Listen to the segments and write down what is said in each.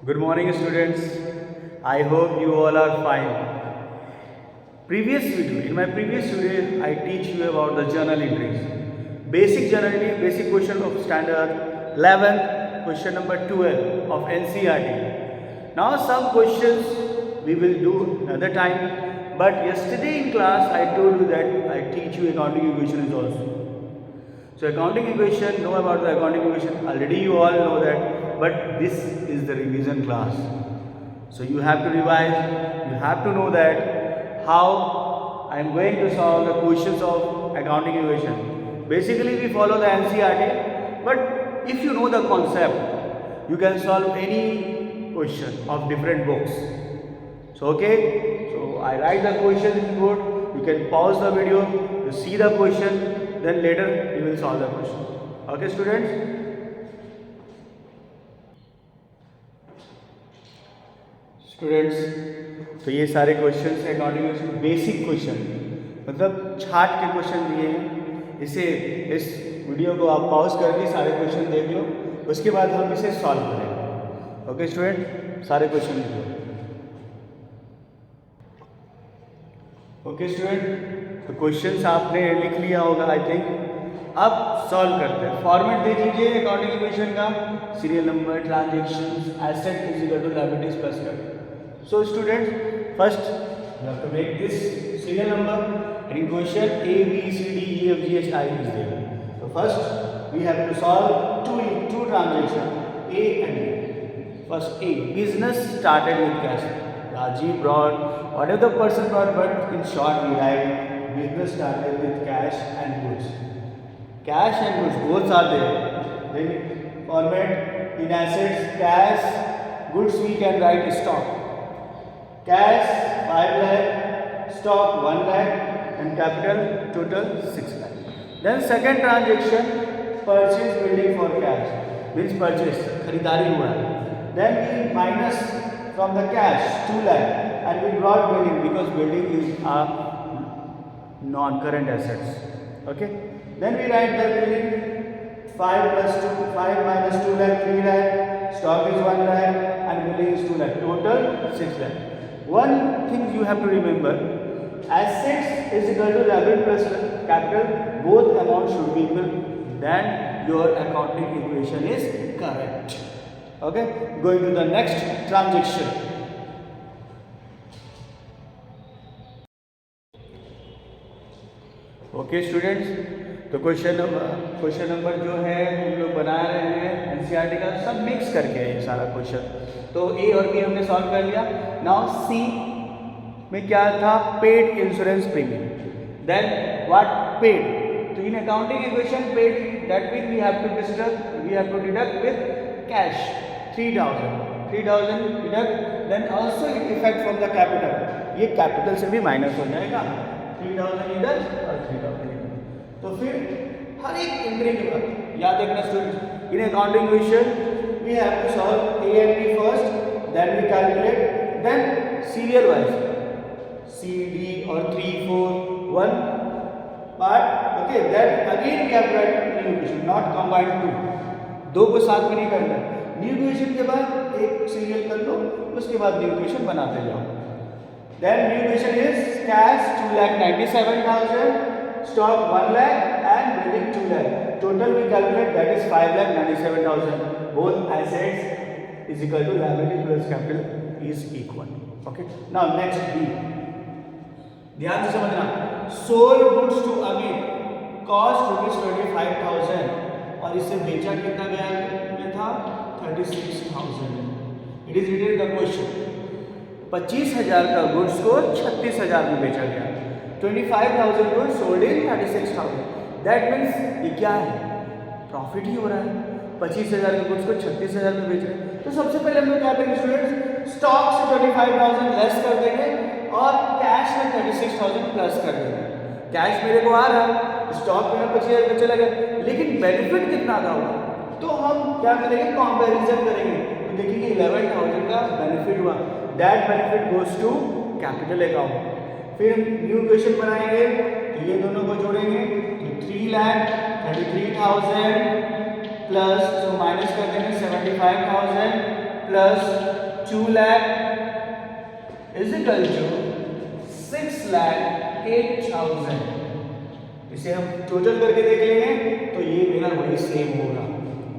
Good morning, students. I hope you all are fine. In my previous video, I teach you about the journal entries. Basic journal entry, basic question of standard 11th, question number 12 of NCERT. Now some questions we will do another time. But yesterday in class, I told you that I teach you accounting equations also. So accounting equation, know about the accounting equation, already you all know that, but this is the revision class. So you have to revise, you have to know that how I am going to solve the questions of accounting equation. Basically we follow the NCERT, but if you know the concept, you can solve any question of different books. So okay, so I write the question in board, you can pause the video, you see the question, then later you will solve the question. Okay students? Students तो ये सारे question है according basic question मतलब छाट के question दिए हैं। इसे इस वीडियो को आप पॉज करके सारे क्वेश्चन देख लो, उसके बाद हम इसे सॉल्व करेंगे। ओके स्टूडेंट, सारे क्वेश्चन लिख लो। ओके स्टूडेंट, तो क्वेश्चंस आपने लिख लिया होगा आई थिंक। अब सॉल्व करते हैं। फॉर्मेट देख लीजिए अकॉर्डिंग इक्वेशन का, serial number, transactions, asset is equal to liabilities plus credit. So students, first you have to make this serial number and in question A, B, C, D, E, F, G, H, I is there. So first we have to solve two transactions A and B. First A, business started with cash. Rajiv brought whatever the person brought, but in short we write business started with cash and goods. Cash and goods both are there. Then format in assets cash, goods we can write stock. Cash 5 lakh, stock 1 lakh and capital total 6 lakh. Then second transaction, purchase building for cash, means purchase, खरीदारी हुआ है. Then we minus from the cash 2 lakh and we brought building because building is a non-current assets. Okay. Then we write the building 5 plus 2, 5 minus 2 lakh 3 lakh, stock is 1 lakh and building is 2 lakh, total 6 lakh. One thing you have to remember, assets is equal to liability plus capital, both amounts should be equal, then your accounting equation is correct. Okay, going to the next transaction. Okay students, तो question number जो है हम लोग बना रहे हैं NCERT का, सब मिक्स करके है ये सारा क्वेश्चन। तो ए और बी हमने सॉल्व कर लिया। नाउ सी में क्या था, paid insurance premium, then what paid, तो in accounting equation paid that mean we have to deduct with cash 3000 deduct, then also it effect from the capital, ये कैपिटल से भी माइनस हो जाएगा, 3000 इधर और 3000 इधर। तो फिर हर एक एंट्री के बाद याद रखना students, in accounting equation we have to solve A and B first, then we calculate, then serial wise C, D or 3, 4, 1 part. Okay, then again we have to write new equation, not combine two, दो को साथ में नहीं करना। New equation के बाद एक serial कर लो, उसके बाद न्यू इक्वेशन बनाते जाओ। Then new equation is cash 2,97,000, stock 1 lakh and building 2 lakh. Total we calculate, that is 5,97,000. Both assets is equal to liability plus capital is equal. Okay. Now next B. ध्यान से समझना, sold goods to Amit cost ₹25,000 और इसे बेचा कितना गया था 36,000. It is written in the question. 25,000 का गुड्स को 36,000 में बेचा गया, 25,000 goods sold in 36,000. That means ये क्या है, प्रॉफिट ही हो रहा है। 25,000 के गुड्स को 36,000 में बेच रहे हैं। तो सबसे पहले हम लोग क्या करेंगे स्टूडेंट्स, स्टॉक से 25,000 लेस कर देंगे और कैश में 36,000 प्लस कर देंगे। कैश मेरे को आ रहा, स्टॉक मेरा 25,000 का चला गया, लेकिन बेनिफिट कितना का हुआ, तो हम क्या करेंगे, कंपैरिजन करेंगे, तो देखेंगे 11,000 का बेनिफिट हुआ, that benefit goes to capital account. फिर न्यू इक्वेशन बनाएंगे, तो ये दोनों को जोड़ेंगे, तो 3,33,000 प्लस, तो माइनस कर देंगे 75,000 plus 2 lakh is equal to 6,08,000। इसे हम टोटल करके देख लेंगे तो ये मेरा वही सेम होगा।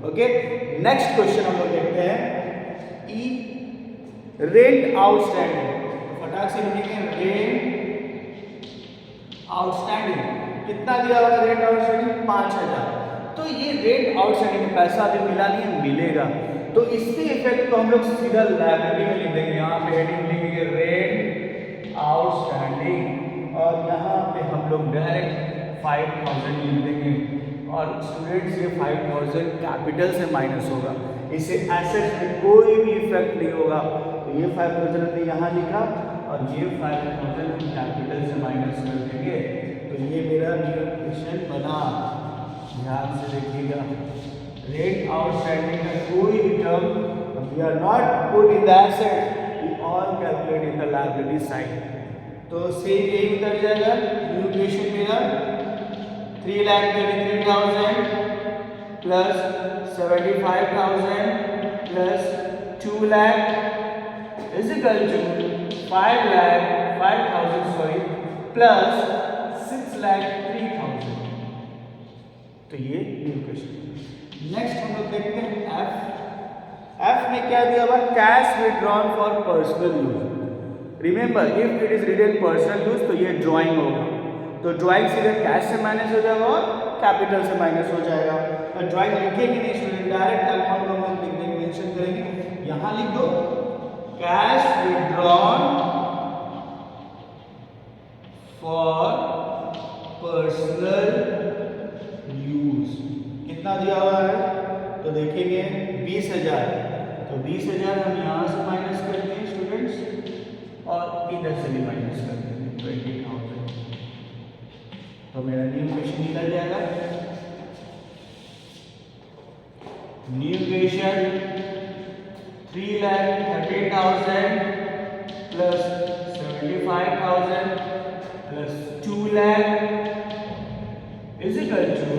ओके, नेक्स्ट क्वेश्चन हम लोग देखते हैं ई रेंट आउटस्टैंडिंग। तो फटाक से लिखेंगे रेंट आउटस्टैंडिंग। कितना दिया हुआ है रेंट आउटस्टैंडिंग? 5,000। तो ये रेंट आउटस्टैंडिंग पैसा अभी मिला नहीं है, मिलेगा। तो इसके इफेक्ट को हम लोग सीधा लायबिलिटी में लिख देंगे। यहाँ पे हेडिंग लिखेंगे रेंट आउटस्टैंडिंग और यहाँ पे हम लोग डायरेक्ट 5,000 लिख देंगे। और स्टूडेंट्स ये 5,000 कैपिटल से माइनस होगा, इससे एसेट में कोई भी इफेक्ट नहीं होगा। तो ये 5,000 हमने यहाँ लिखा और ये 5,000 हम कैपिटल से माइनस कर देंगे। तो ये मेरा न्यू क्वेश्चन बना। ध्यान से देखिएगा, रेंट आउटस्टैंडिंग का कोई भी term we are not put in the asset, we all calculate in the liability side. तो से यही उतर जाएगा न्यू क्वेश्चन मेरा 3,33,000 plus 75,000 plus 2 lakh is equal to 5,000 sorry plus 6,03,000। तो ये न्यू क्वेश्चन। नेक्स्ट हम लोग देखते हैं एफ। एफ में क्या दिया हुआ? Cash withdrawn for personal use. Remember if it is written personal use तो ये ड्राइंग होगा। तो ड्राइंग सीधे कैश से माइनस हो जाएगा और कैपिटल से माइनस हो जाएगा। और ड्राइंग लिखेंगे नहीं स्टूडेंट, डायरेक्ट अमाउंट को हम लिखने मेंशन करेंगे। यहाँ लिख दो cash withdrawn for personal use. कितना दिया हुआ है? तो देखेंगे 20,000। तो 20,000 हम यहाँ से माइनस कर देंगे स्टूडेंट्स और इधर से भी माइनस कर देंगे 20,000। तो मेरा न्यू क्वेश्चन निकल जाएगा। New question 3,13,000 plus 75,000 plus 2 lakh is equal to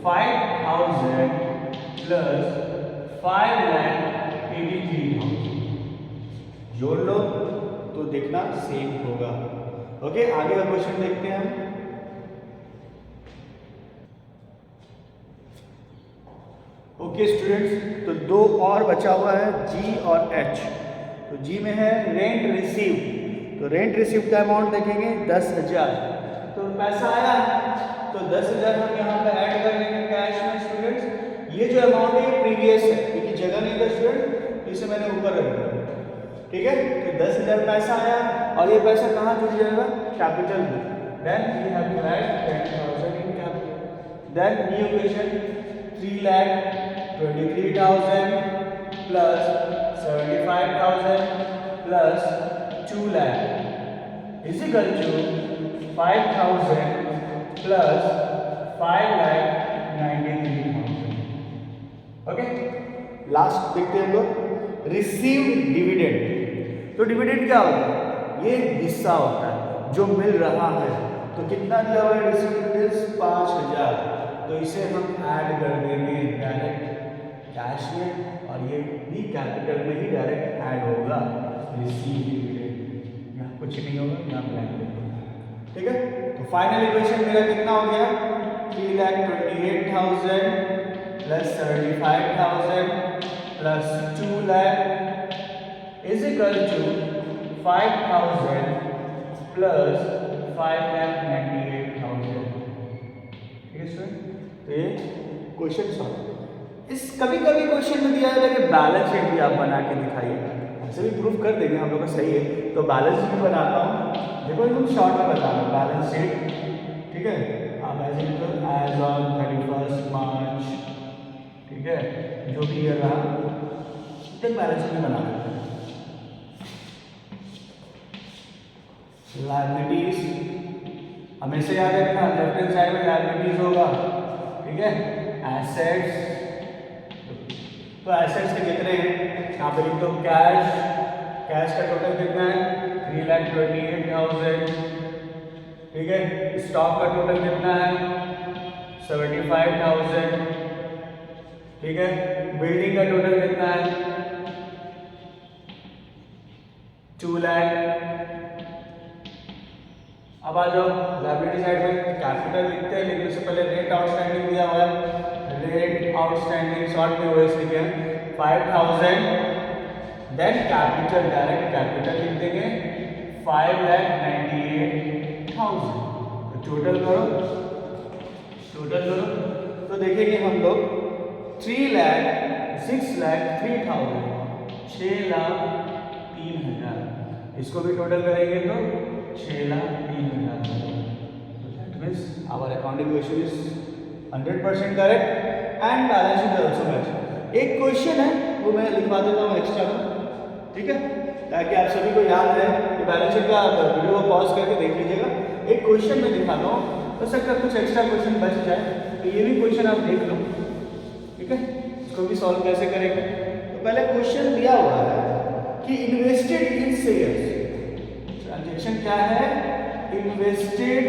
5,000 plus 5,83,000। जोड़ लो तो देखना सेम होगा। ओके, आगे का क्वेश्चन देखते हैं हम। ओके स्टूडेंट्स, तो दो और बचा हुआ है जी और एच। तो जी में है रेंट रिसीव। तो रेंट रिसीव का अमाउंट देखेंगे 10,000। तो पैसा आया तो 10,000 हम यहाँ पे ऐड कर लेंगे कैश में स्टूडेंट्स। ये जो अमाउंट है प्रीवियस है क्योंकि जगह नहीं था स्टूडेंट, इसे मैंने ऊपर रख दिया। ठीक है, तो 10,000 पैसा आया और ये पैसा कहाँ जुड़ जाएगा? कैपिटल में। Then we have to add 10,000 in capital. Then new question 3,23,000 plus 75,000 plus 2 lakh is equal to 5,000 plus 5,93,000। Okay, last देखते हैं हम लोग रिसीव डिविडेंड। तो डिविडेंड क्या होता है? ये हिस्सा होता है जो मिल रहा है। तो कितना दिया हुआ है रिसीव डिविडेंड्स? 5,000। तो इसे हम ऐड कर देंगे डायरेक्ट कैश में और ये भी कैपिटल में ही डायरेक्ट ऐड होगा। रिसीव डिविडेंड यहाँ कुछ नहीं होगा, यहाँ ब्लैंक होगा। ठीक है, तो फाइनल इक्वेशन मेरा कितना हो गया? 3,28,000 plus 75,000 plus 2 lakh is equal to 5,000 plus 5,98,000। ठीक है सर, तो ये क्वेश्चन सॉल्व। इस कभी कभी क्वेश्चन में दिया जाता है कि बैलेंस शीट भी आप बना के दिखाइए। ऐसे भी प्रूफ कर देंगे हम लोग का सही है। तो बैलेंस शीट बनाता हूँ, देखो एकदम शॉर्ट में बता रहा हूँ बैलेंस शीट। ठीक है, आप ऐसे लिखो एज ऑन 31 मार्च। ठीक है, जो भी ईयर रहा एक बैलेंस शीट बना देते हैं। लायबिलिटीज हमेशा याद रखना, लेफ्ट हैंड साइड में लायबिलिटीज होगा। ठीक है, एसेट्स। तो एसेट्स के कितने हैं? यहाँ पे लिख दो कैश। कैश का टोटल कितना है? 3,28,000। ठीक है, स्टॉक का टोटल कितना है? 75,000। ठीक है, बिल्डिंग का टोटल कितना है? 2 लाख। अब आ जाओ लायबिलिटी साइड में, कैपिटल लिखते हैं लेकिन उससे पहले रेट आउटस्टैंडिंग दिया हुआ है, रेट आउटस्टैंडिंग शॉर्ट में वही लिखे हैं 5000, देन कैपिटल डायरेक्ट कैपिटल लिख देंगे 5,98,000। तो टोटल करो तो देखेंगे हम लोग 6,03,000, 6,03,000। इसको भी टोटल करेंगे तो 6,03,000। That means our accounting question is 100% correct and balance sheet is also match। एक क्वेश्चन है वो मैं लिखवा देता हूँ एक्स्ट्रा में, ठीक है, ताकि आप सभी को याद रहे कि बैलेंस शीट का वीडियो को पॉज करके देख लीजिएगा। एक क्वेश्चन मैं दिखाता हूँ, हो सकता है कुछ एक्स्ट्रा क्वेश्चन बच जाए, तो ये भी क्वेश्चन आप देख लो, ठीक है। इसको भी सॉल्व कैसे करेंगे, तो पहले क्वेश्चन दिया हुआ है कि इन्वेस्टेड इन शेयर्स, ट्रांजेक्शन क्या है, इन्वेस्टेड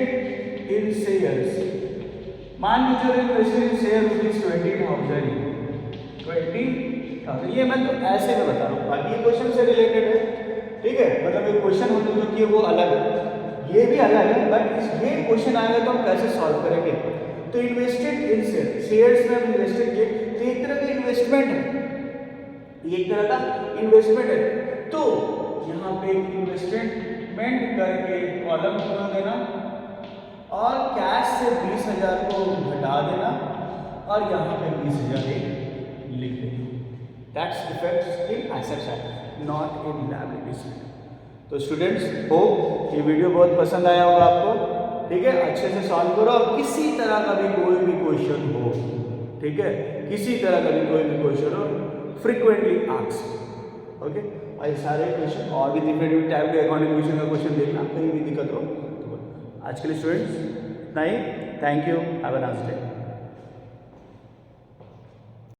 इन शेयर्स। मान लीजिए इन्वेस्टेड इन शेयर रुपीज 20,000, ये मैं तो ऐसे में बता रहा हूँ, बाकी ये क्वेश्चन से रिलेटेड है, ठीक है। मतलब एक क्वेश्चन होता है जो कि वो अलग है, ये भी अलग है, बट ये क्वेश्चन आएगा तो हम कैसे सॉल्व करेंगे। तो इन्वेस्टेड इन शेयर्स में हम इन्वेस्टेड किए, तो एक तरह का इन्वेस्टमेंट है, एक तरह का इन्वेस्टमेंट है। तो यहाँ पे इन्वेस्टमेंट करके कॉलम खोल देना और कैश से 20,000 को घटा देना और यहाँ पे 20,000 लिख देना। That's effects in asset side, not in liability side. तो स्टूडेंट्स, होप ये वीडियो बहुत पसंद आया होगा आपको, ठीक है। अच्छे से सॉल्व करो और किसी तरह का भी कोई भी क्वेश्चन हो, ठीक है, किसी तरह का भी कोई भी क्वेश्चन हो, फ्रीक्वेंटली आस्क, ओके। और ये सारे क्वेश्चन और भी डिफरेंट टाइप के अकाउंटिंग क्वेश्चन का क्वेश्चन देखना, कहीं भी दिक्कत हो तो। आज के लिए स्टूडेंट्स इतना ही, thank you, have a nice day.